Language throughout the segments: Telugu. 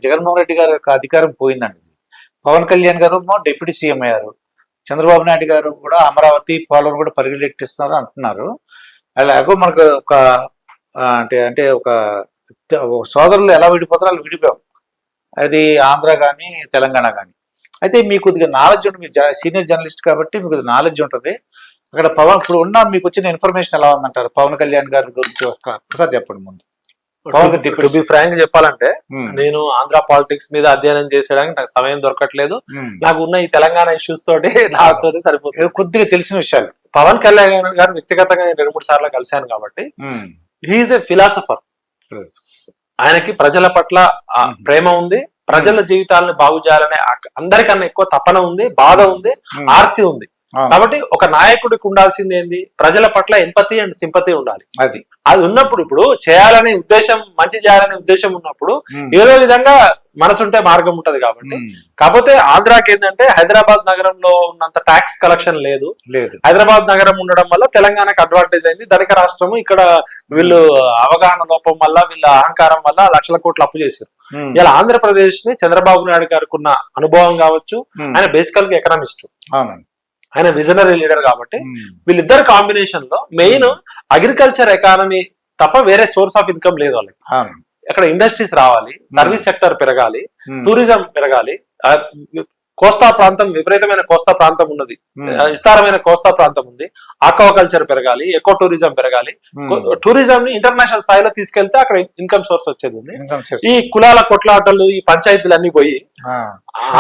జగన్మోహన్ రెడ్డి గారి యొక్క అధికారం పోయిందండి. పవన్ కళ్యాణ్ గారు డిప్యూటీ సీఎం అయ్యారు. చంద్రబాబు నాయుడు గారు కూడా అమరావతి పోలవరం కూడా పరిగెట్టిస్తున్నారు అంటున్నారు. అలాగో మనకు ఒక అంటే ఒక సోదరులు ఎలా విడిపోతారో అలా విడిపోయాం. అది ఆంధ్ర కానీ తెలంగాణ కానీ. అయితే మీకు కొద్దిగా నాలెడ్జ్ ఉంటుంది, మీరు సీనియర్ జర్నలిస్ట్ కాబట్టి మీకు నాలెడ్జ్ ఉంటుంది. అక్కడ ఇప్పుడు ఉన్న మీకు వచ్చిన ఇన్ఫర్మేషన్ ఎలా ఉందంటారు? పవన్ కళ్యాణ్ గారి గురించి ఒకసారి చెప్పండి ముందు. టు బి ఫ్రాంక్ చెప్పాలంటే నేను ఆంధ్ర పాలిటిక్స్ మీద అధ్యయనం చేసేయడానికి నాకు సమయం దొరకట్లేదు. నాకు ఉన్న ఈ తెలంగాణ ఇష్యూస్ తోటి నాతో సరిపోతుంది. కొద్దిగా తెలిసిన విషయాలు. పవన్ కళ్యాణ్ గారు వ్యక్తిగతంగా నేను 2-3 సార్లు కలిశాను కాబట్టి హీఈస్ ఏ ఫిలాసఫర్. ఆయనకి ప్రజల పట్ల ప్రేమ ఉంది, ప్రజల జీవితాలను బాగు చేయాలనే అందరికన్నా ఎక్కువ తపన ఉంది, బాధ ఉంది, ఆర్తి ఉంది. కాబట్టి ఒక నాయకుడికి ఉండాల్సింది ఏంది? ప్రజల పట్ల ఎంపతి అండ్ సింపతి ఉండాలి. అది ఉన్నప్పుడు ఇప్పుడు చేయాలనే ఉద్దేశం, మంచి చేయాలనే ఉద్దేశం ఉన్నప్పుడు ఏదో విధంగా మనసుంటే మార్గం ఉంటది. కాబట్టి కాకపోతే ఆంధ్రాకి ఏంటంటే హైదరాబాద్ నగరంలో ఉన్నంత ట్యాక్స్ కలెక్షన్ లేదు. హైదరాబాద్ నగరం ఉండడం వల్ల తెలంగాణకు అడ్వాంటేజ్ అయింది. ధనిక రాష్ట్రము ఇక్కడ వీళ్ళు అవగాహన లోపం వల్ల, వీళ్ళ అహంకారం వల్ల లక్షల కోట్లు అప్పు చేశారు. ఇలా ఆంధ్రప్రదేశ్ ని చంద్రబాబు నాయుడు గారికి ఉన్న అనుభవం కావచ్చు, ఆయన బేసికల్ గా ఎకనామిస్ట్, ఆయన విజనరీ లీడర్ కాబట్టి వీళ్ళిద్దరు కాంబినేషన్ లో మెయిన్ అగ్రికల్చర్ ఎకానమీ తప్ప వేరే సోర్స్ ఆఫ్ ఇన్కమ్ లేదు వాళ్ళకి. అక్కడ ఇండస్ట్రీస్ రావాలి, సర్వీస్ సెక్టర్ పెరగాలి, టూరిజం పెరగాలి. కోస్తా ప్రాంతం, విపరీతమైన కోస్తా ప్రాంతం ఉన్నది, విస్తారమైన కోస్తా ప్రాంతం ఉంది. ఆక్వాకల్చర్ పెరగాలి, ఎకో టూరిజం పెరగాలి. టూరిజం ని ఇంటర్నేషనల్ స్థాయిలో తీసుకెళ్తే అక్కడ ఇన్కమ్ సోర్స్ వచ్చేది ఉంది. ఈ కులాల కొట్లాటలు, ఈ పంచాయతీలు అన్ని పోయి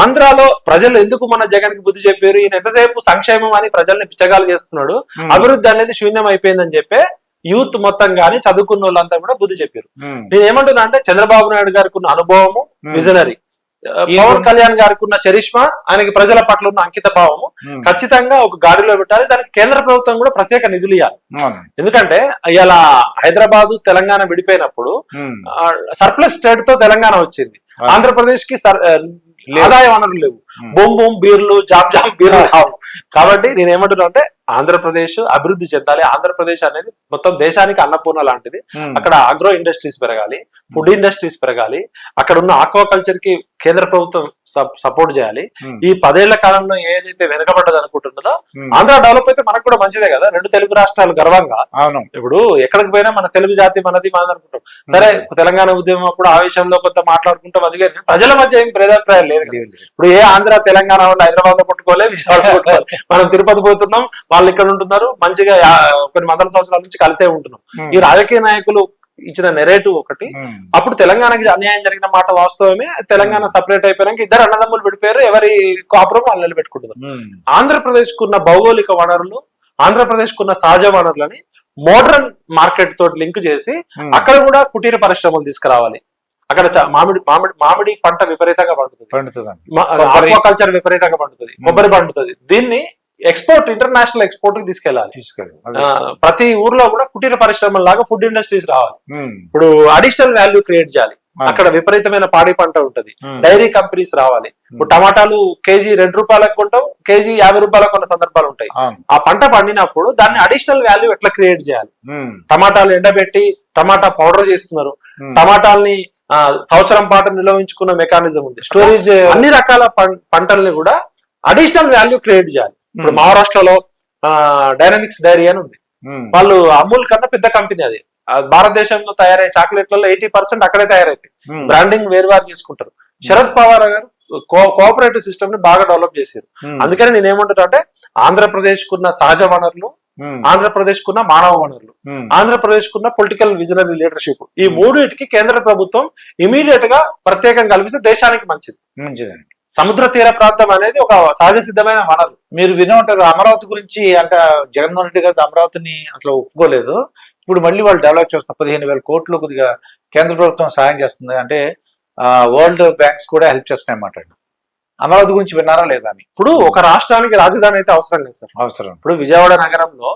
ఆంధ్రాలో ప్రజలు ఎందుకు మన జగన్ కి బుద్ధి చెప్పారు? ఈయన ఎంతసేపు సంక్షేమం అని ప్రజల్ని పిచ్చగాలు చేస్తున్నాడు, అభివృద్ధి అనేది శూన్యం అయిపోయిందని చెప్పే యూత్ మొత్తం గానీ చదువుకున్న వాళ్ళంతా కూడా బుద్ధి చెప్పారు. నేను ఏమంటున్నా అంటే చంద్రబాబు నాయుడు గారికి ఉన్న అనుభవము, విజనరీ, పవన్ కళ్యాణ్ గారికి ఉన్న చరిష్మా, ఆయనకి ప్రజల పట్ల ఉన్న అంకిత భావము ఖచ్చితంగా ఒక గాడిలో పెట్టాలి. దానికి కేంద్ర ప్రభుత్వం కూడా ప్రత్యేక నిధులు ఇవ్వాలి. ఎందుకంటే ఇలా హైదరాబాద్ తెలంగాణ విడిపోయినప్పుడు సర్ప్లస్ స్టేట్ తో తెలంగాణ వచ్చింది. ఆంధ్రప్రదేశ్ కి ఆదాయ వనరులు లేవు, బొమ్ బొమ్ బీర్లు, జామ్ జామ్ బీర్లు కావు. కాబట్టి నేను ఏమంటున్నా అంటే ఆంధ్రప్రదేశ్ అభివృద్ధి చెందాలి. ఆంధ్రప్రదేశ్ అనేది మొత్తం దేశానికి అన్నపూర్ణ లాంటిది. అక్కడ ఆగ్రో ఇండస్ట్రీస్ పెరగాలి, ఫుడ్ ఇండస్ట్రీస్ పెరగాలి. అక్కడ ఉన్న ఆక్వాకల్చర్ కి కేంద్ర ప్రభుత్వం సపోర్ట్ చేయాలి. ఈ 10 ఏళ్ల కాలంలో ఏదైతే వెనకబడ్డది అనుకుంటున్నదో ఆంధ్ర డెవలప్ అయితే మనకు కూడా మంచిదే కదా. 2 తెలుగు రాష్ట్రాలు గర్వంగా. ఇప్పుడు ఎక్కడికి పోయినా మన తెలుగు జాతి మనది మనది అనుకుంటాం. సరే, తెలంగాణ ఉద్యమం అప్పుడు ఆవేశంలో కొంత మాట్లాడుకుంటాం, అది ప్రజల మధ్య ఏం భేదాభిప్రాయాలు లేదు. ఇప్పుడు ఏ ఆంధ్ర తెలంగాణ వాళ్ళు హైదరాబాద్ లో పట్టుకోలే, విజయవాడ పట్టుకోవాలి. మనం తిరుపతి పోతున్నాం, వాళ్ళు ఇక్కడ ఉంటున్నారు, మంచిగా కొన్ని వందల సంవత్సరాల నుంచి కలిసే ఉంటున్నాం. ఈ రాజకీయ నాయకులు ఇచ్చిన నెరేటివ్ ఒకటి. అప్పుడు తెలంగాణకి అన్యాయం జరిగిన మాట వాస్తవమే. తెలంగాణ సపరేట్ అయిపోయాక ఇద్దరు అన్నదమ్ములు విడిపోయారు, ఎవరి కాపురం వాళ్ళు నిలబెట్టుకుంటున్నారు. ఆంధ్రప్రదేశ్ కున్న భౌగోళిక వనరులు, ఆంధ్రప్రదేశ్ కున్న సహజ వనరులని మోడర్న్ మార్కెట్ తోటి లింక్ చేసి అక్కడ కూడా కుటీర పరిశ్రమలు తీసుకురావాలి. అక్కడ మామిడి పంట విపరీతంగా పండుతుంది, ఆక్వాకల్చర్ విపరీతంగా పండుతుంది, కొబ్బరి పండుతుంది. దీన్ని ఎక్స్పోర్ట్, ఇంటర్నేషనల్ ఎక్స్పోర్ట్ కి తీసుకెళ్ళాలి. ప్రతి ఊర్లో కూడా కుటీర పరిశ్రమల లాగా ఫుడ్ ఇండస్ట్రీస్ రావాలి. ఇప్పుడు అడిషనల్ వాల్యూ క్రియేట్ చేయాలి. అక్కడ విపరీతమైన పాడి పంట ఉంటది, డైరీ కంపెనీస్ రావాలి. ఇప్పుడు టమాటాలు కేజీ 2 రూపాయలకు కొంటాం, కేజీ 50 రూపాయలకు కొన్న సందర్భాలు ఉంటాయి. ఆ పంట పండినప్పుడు దాన్ని అడిషనల్ వాల్యూ ఎట్లా క్రియేట్ చేయాలి? టమాటాలు ఎండబెట్టి టమాటా పౌడర్ చేస్తున్నారు, టమాటాలని సంవత్సరం పాటు నిల్వించుకున్న మెకానిజం ఉంది, స్టోరేజ్. అన్ని రకాల పంటల్ని కూడా అడిషనల్ వాల్యూ క్రియేట్ చేయాలి. ఇప్పుడు మహారాష్ట్రలో డైనమిక్స్ డైరీ అని ఉంది. వాళ్ళు అమూల్ కన్నా పెద్ద కంపెనీ. అది భారతదేశంలో తయారయ్యే చాక్లెట్లలో 80% అక్కడే తయారైతాయి. బ్రాండింగ్ వేరువారు చేసుకుంటారు. శరద్ పవార్ గారు కోఆపరేటివ్ సిస్టమ్ ని బాగా డెవలప్ చేశారు. అందుకని నేను ఏమంటున్నా అంటే ఆంధ్రప్రదేశ్ కున్న సహజ వనరులు, ఆంధ్రప్రదేశ్ కున్న మానవ వనరులు, ఆంధ్రప్రదేశ్ కున్న పొలిటికల్ విజనరీ లీడర్షిప్, ఈ మూడింటికి కేంద్ర ప్రభుత్వం ఇమీడియట్ గా ప్రత్యేకంగా కల్పిస్తే దేశానికి మంచిదండి. సముద్ర తీర ప్రాంతం అనేది ఒక సహజ సిద్ధమైన వనరు. మీరు వినే ఉంటారు అమరావతి గురించి. అంటే జగన్మోహన్ రెడ్డి గారు అమరావతిని అసలు ఒప్పుకోలేదు. ఇప్పుడు మళ్ళీ వాళ్ళు డెవలప్ చేస్తున్నారు. 15,000 కోట్లు కొద్దిగా కేంద్ర ప్రభుత్వం సాయం చేస్తుంది. అంటే వరల్డ్ బ్యాంక్స్ కూడా హెల్ప్ చేస్తున్నాయి అన్నమాట. అమరావతి గురించి విన్నారా లేదా అని? ఇప్పుడు ఒక రాష్ట్రానికి రాజధాని అయితే అవసరం లేదు సార్. అవసరం. ఇప్పుడు విజయవాడ నగరంలో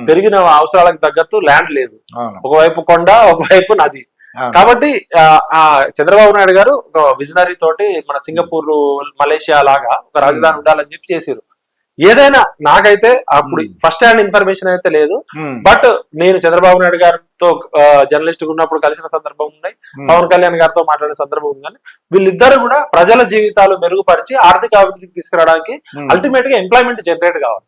పెరిగిన అవసరాలకు తగ్గట్టు ల్యాండ్ లేదు. ఒకవైపు కొండ, ఒకవైపు నది. కాబట్టి చంద్రబాబు నాయుడు గారు ఒక విజనరీ తోటి మన సింగపూర్, మలేషియా లాగా ఒక రాజధాని ఉండాలని చెప్పి చేశారు. ఏదైనా నాకైతే అప్పుడు ఫస్ట్ హ్యాండ్ ఇన్ఫర్మేషన్ అయితే లేదు. బట్ నేను చంద్రబాబు నాయుడు గారు తో జర్నలిస్ట్ ఉన్నప్పుడు కలిసిన సందర్భం ఉన్నాయి, పవన్ కళ్యాణ్ గారితో మాట్లాడిన సందర్భం ఉంది. కానీ వీళ్ళిద్దరు కూడా ప్రజల జీవితాలు మెరుగుపరిచి ఆర్థిక అభివృద్ధికి తీసుకురావడానికి అల్టిమేట్ గా ఎంప్లాయ్మెంట్ జనరేట్ కావాలి.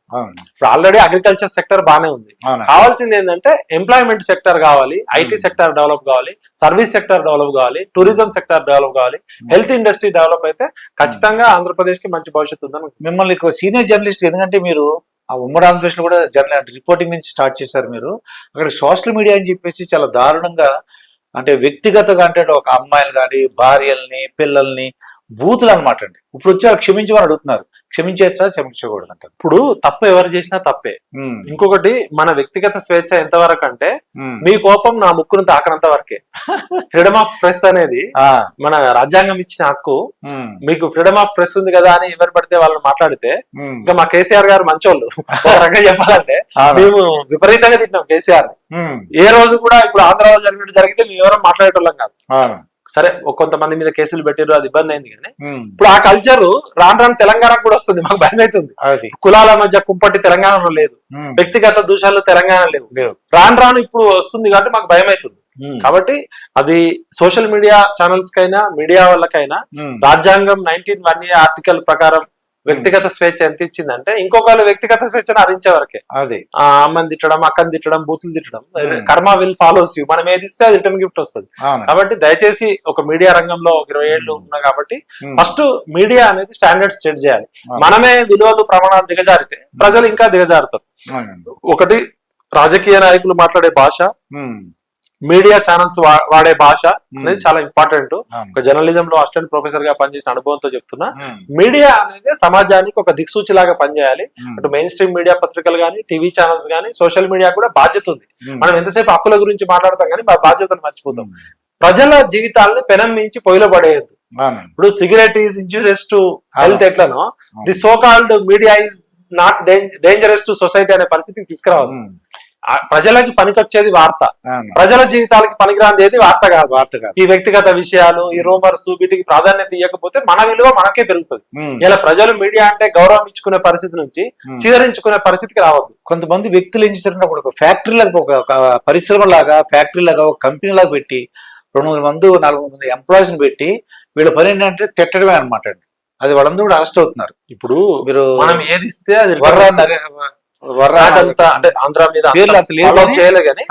ఇప్పుడు ఆల్రెడీ అగ్రికల్చర్ సెక్టర్ బానే ఉంది, కావాల్సింది ఏంటంటే ఎంప్లాయ్మెంట్ సెక్టర్ కావాలి, ఐటీ సెక్టర్ డెవలప్ కావాలి, సర్వీస్ సెక్టర్ డెవలప్ కావాలి, టూరిజం సెక్టర్ డెవలప్ కావాలి, హెల్త్ ఇండస్ట్రీ డెవలప్ అయితే ఖచ్చితంగా ఆంధ్రప్రదేశ్ కి మంచి భవిష్యత్తు ఉందని. మిమ్మల్ని సీనియర్ జర్నలిస్ట్, ఎందుకంటే మీరు ఆ ఉమ్మడి ఆంధ్రప్రదేశ్ లో కూడా రిపోర్టింగ్ నుంచి స్టార్ట్ చేశారు మీరు. అక్కడ సోషల్ మీడియా అని చెప్పేసి చాలా దారుణంగా, అంటే వ్యక్తిగతంగా, అంటే ఒక అమ్మాయిలు కానీ భార్యల్ని పిల్లల్ని బూతులు అనమాట అండి. ఇప్పుడు వచ్చి క్షమించమని అడుగుతున్నారు. క్షమించచ్చా క్షమించకూడదు అంటారు. ఇప్పుడు తప్పు ఎవరు చేసినా తప్పే. ఇంకొకటి, మన వ్యక్తిగత స్వేచ్ఛ ఎంతవరకు అంటే మీ కోపం నా ముక్కును తాకనంత వరకే. ఫ్రీడమ్ ఆఫ్ ప్రెస్ అనేది మన రాజ్యాంగం ఇచ్చిన హక్కు. మీకు ఫ్రీడమ్ ఆఫ్ ప్రెస్ ఉంది కదా అని ఎవరు పడితే వాళ్ళని మాట్లాడితే, ఇంకా మా కేసీఆర్ గారు మంచోళ్ళు. ఒక రకంగా చెప్పాలంటే మేము విపరీతంగా తిట్టినాం కేసీఆర్. ఏ రోజు కూడా ఇప్పుడు ఆంధ్రాలో జరిగితే మేము ఎవరో మాట్లాడేటోళ్ళం కాదు. సరే, కొంతమంది మీద కేసులు పెట్టారు, అది ఇబ్బంది అయింది. కానీ ఇప్పుడు ఆ కల్చర్ రాను రాను తెలంగాణకు కూడా వస్తుంది. మాకు భయం అవుతుంది. కులాల మధ్య కుంపటి తెలంగాణలో లేదు, వ్యక్తిగత దూషాలు తెలంగాణ లేవు. రాను రాను ఇప్పుడు వస్తుంది కాబట్టి మాకు భయం అవుతుంది. కాబట్టి అది సోషల్ మీడియా ఛానల్స్ కైనా మీడియా వాళ్ళకైనా రాజ్యాంగం 19(1) ఆర్టికల్ ప్రకారం వ్యక్తిగత స్వేచ్ఛ ఎంత ఇచ్చిందంటే, ఇంకొకళ్ళు వ్యక్తిగత స్వేచ్ఛను హరించే వరకే. అదే అమ్మని తిట్టడం, అక్కని తిట్టడం, బూతులు తిట్టడం, కర్మ విల్ ఫాలోస్ యూ. మనం ఏది ఇస్తే అది రిటర్న్ గిఫ్ట్ వస్తుంది. కాబట్టి దయచేసి ఒక మీడియా రంగంలో 20 ఏళ్ళు ఉన్నా కాబట్టి ఫస్ట్ మీడియా అనేది స్టాండర్డ్స్ సెట్ చేయాలి. మనమే విలువలు ప్రమాణాలు దిగజారితే ప్రజలు ఇంకా దిగజారుతారు. ఒకటి, రాజకీయ నాయకులు మాట్లాడే భాష, మీడియా ఛానల్స్ వాడే భాష అనేది చాలా ఇంపార్టెంట్. ఒక జర్నలిజం లో అసిస్టెంట్ ప్రొఫెసర్ గా పనిచేసిన అనుభవంతో చెప్తున్నా, మీడియా అనేది సమాజానికి ఒక దిక్సూచి లాగా పనిచేయాలి. అటు మెయిన్ స్ట్రీమ్ మీడియా పత్రికలు కానీ, టీవీ ఛానల్స్ కానీ, సోషల్ మీడియా కూడా బాధ్యత ఉంది. మనం ఎంతసేపు హక్కుల గురించి మాట్లాడతాం కానీ మా బాధ్యతను మర్చిపోతాం. ప్రజల జీవితాలను పెనం మించి పొయ్యిలో పడేయద్దు. ఇప్పుడు cigarette is injurious to health ఎట్లనో, the so called media is not dangerous to society అనే పరిస్థితికి తీసుకురావాలి. ప్రజలకి పనికొచ్చేది వార్త, ప్రజల జీవితాలకి పనికిరాంది ఏది వార్త కాదు. ఈ వ్యక్తిగత విషయాలు, ఈ రూమర్స్, వీటికి ప్రాధాన్యత ఇవ్వకపోతే మన విలువ మనకే పెరుగుతుంది. ఇలా ప్రజలు మీడియా అంటే గౌరవం ఇచ్చుకునే పరిస్థితి నుంచి చిదరించుకునే పరిస్థితికి రావద్దు. కొంతమంది వ్యక్తులు ఏం చేశారంటే, ఒక ఫ్యాక్టరీ లాగా, ఒక పరిశ్రమ లాగా, ఫ్యాక్టరీ లాగా, ఒక కంపెనీ లాగా పెట్టి 200 మంది 400 మంది ఎంప్లాయీస్ ని పెట్టి వీళ్ళ పని ఏంటంటే తిట్టడమే అనమాట అండి. అది వాళ్ళందరూ కూడా అరెస్ట్ అవుతున్నారు. ఇప్పుడు మీరు మనం ఏది ఇస్తే అది అంటే ఆంధ్ర మీద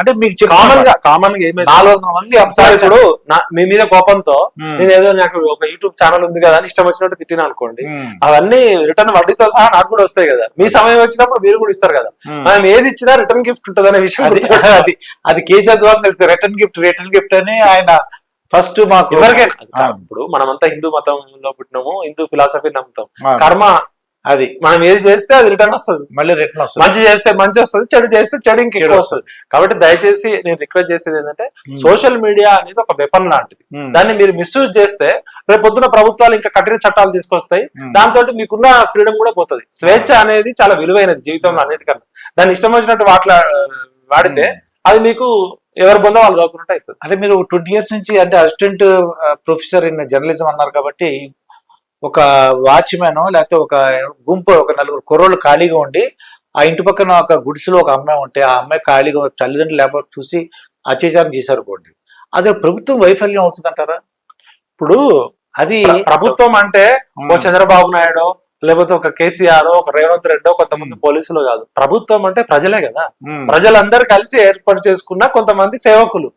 అంటే మీకు కామన్ గా 400 మంది ఇప్పుడు మీ మీద కోపంతో నేను ఏదో నాకు ఒక యూట్యూబ్ ఛానల్ ఉంది కదా అని ఇష్టం వచ్చినట్టు తిట్టినా అనుకోండి, అవన్నీ రిటర్న్ వడ్డీతో సహా నాకు కూడా వస్తాయి కదా. మీ సమయం వచ్చినప్పుడు మీరు కూడా ఇస్తారు కదా. మనం ఏది ఇచ్చినా రిటర్న్ గిఫ్ట్ ఉంటుంది అనే విషయం అది కేసీఆర్ ద్వారా తెలుసు. రిటర్న్ గిఫ్ట్ అని ఆయన ఫస్ట్ మాకు ఎవరికైనా. ఇప్పుడు మనమంతా హిందూ మతంలో పుట్టినాము, హిందూ ఫిలాసఫీ నమ్ముతాం. కర్మ అది మనం ఏది చేస్తే అది రిటర్న్ వస్తుంది, మళ్ళీ రిటర్న్ వస్తుంది. మంచి చేస్తే మంచి వస్తుంది, చెడు చేస్తే చెడు ఇంకెక్కువ వస్తుంది. కాబట్టి దయచేసి నేను రిక్వెస్ట్ చేసేది ఏంటంటే, సోషల్ మీడియా అనేది ఒక వెపన్ లాంటిది. దాన్ని మీరు మిస్యూజ్ చేస్తే రేపు పొద్దున ప్రభుత్వాలు ఇంకా కఠిన చట్టాలు తీసుకొస్తాయి. దాంతో మీకున్న ఫ్రీడమ్ కూడా పోతుంది. స్వేచ్ఛ అనేది చాలా విలువైనది జీవితంలో అన్నిటికన్నా. దాన్ని ఇష్టం వచ్చినట్టు వాడితే అది మీకు ఎవరి బొంద వాళ్ళు కాకుండా అవుతుంది. అంటే మీరు 20 years నుంచి అంటే అసిస్టెంట్ ప్రొఫెసర్ ఇన్ జర్నలిజం అన్నారు కాబట్టి, ఒక వాచ్మెన్ లేకపోతే ఒక గుంపు, ఒక 4 కుర్రోళ్ళు ఖాళీగా ఉండి, ఆ ఇంటి పక్కన ఒక గుడిసెలో ఒక అమ్మాయి ఉంటే, ఆ అమ్మాయి ఖాళీగా తల్లిదండ్రులు లేకపోతే చూసి అత్యాచారం చేశారు కోండి, అదే ప్రభుత్వం వైఫల్యం అవుతుందంటారా? ఇప్పుడు అది ప్రభుత్వం అంటే ఓ చంద్రబాబు నాయుడు, లేకపోతే ఒక కేసీఆర్, ఒక రేవంత్ రెడ్డి, కొంతమంది పోలీసులు కాదు. ప్రభుత్వం అంటే ప్రజలే కదా. ప్రజలందరూ కలిసి ఏర్పాటు చేసుకున్న కొంతమంది సేవకులు.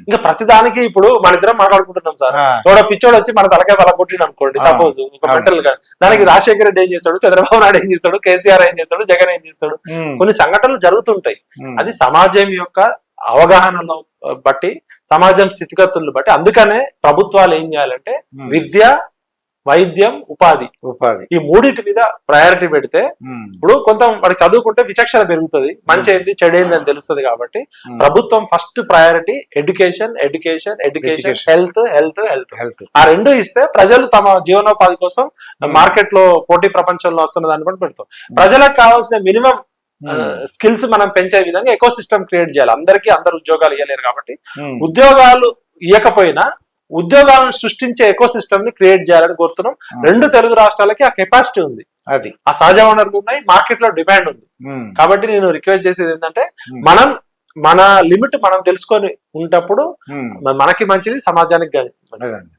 ఇంకా ప్రతిదానికి ఇప్పుడు మన ఇద్దరం మాట్లాడుకుంటున్నాం సార్, ఎవడో పిచ్చోడు వచ్చి మన తలకాయ పలగొట్టిండు అనుకోండి, సపోజ్ ఒక మెంటల్ గా, దానికి రాజశేఖర రెడ్డి ఏం చేస్తాడు, చంద్రబాబు నాయుడు ఏం చేస్తాడు, కేసీఆర్ ఏం చేస్తాడు, జగన్ ఏం చేస్తాడు, కొన్ని సంఘటనలు జరుగుతుంటాయి. అది సమాజం యొక్క అవగాహనను బట్టి, సమాజం స్థితిగతులను బట్టి. అందుకనే ప్రభుత్వాలు ఏం చేయాలంటే విద్య, వైద్యం, ఉపాధి ఈ మూడింటి మీద ప్రయారిటీ పెడితే, ఇప్పుడు కొంత వాడికి చదువుకుంటే విచక్షణ పెరుగుతుంది, మంచి ఏంది చెడు ఏంది అని తెలుస్తుంది. కాబట్టి ప్రభుత్వం ఫస్ట్ ప్రయారిటీ ఎడ్యుకేషన్, హెల్త్ ఆ రెండు ఇస్తే ప్రజలు తమ జీవనోపాధి కోసం మార్కెట్ లో పోటీ ప్రపంచంలో వస్తున్న దాన్ని బట్టి పెడతాం. ప్రజలకు కావాల్సిన మినిమం స్కిల్స్ మనం పెంచే విధంగా ఎకో సిస్టమ్ క్రియేట్ చేయాలి. అందరూ ఉద్యోగాలు ఇవ్వలేరు కాబట్టి ఉద్యోగాలు ఇవ్వకపోయినా ఉద్యోగాలను సృష్టించే ఎకో సిస్టమ్ ని క్రియేట్ చేయాలని కోరుతున్నాం. 2 తెలుగు రాష్ట్రాలకి ఆ కెపాసిటీ ఉంది, అది ఆ సహజ వనరులు ఉన్నాయి, మార్కెట్ లో డిమాండ్ ఉంది. కాబట్టి నేను రిక్వెస్ట్ చేసేది ఏంటంటే, మనం మన లిమిట్ మనం తెలుసుకొని ఉంటప్పుడు ఉమ్, మనకి మంచిది, సమాజానికి అదండి.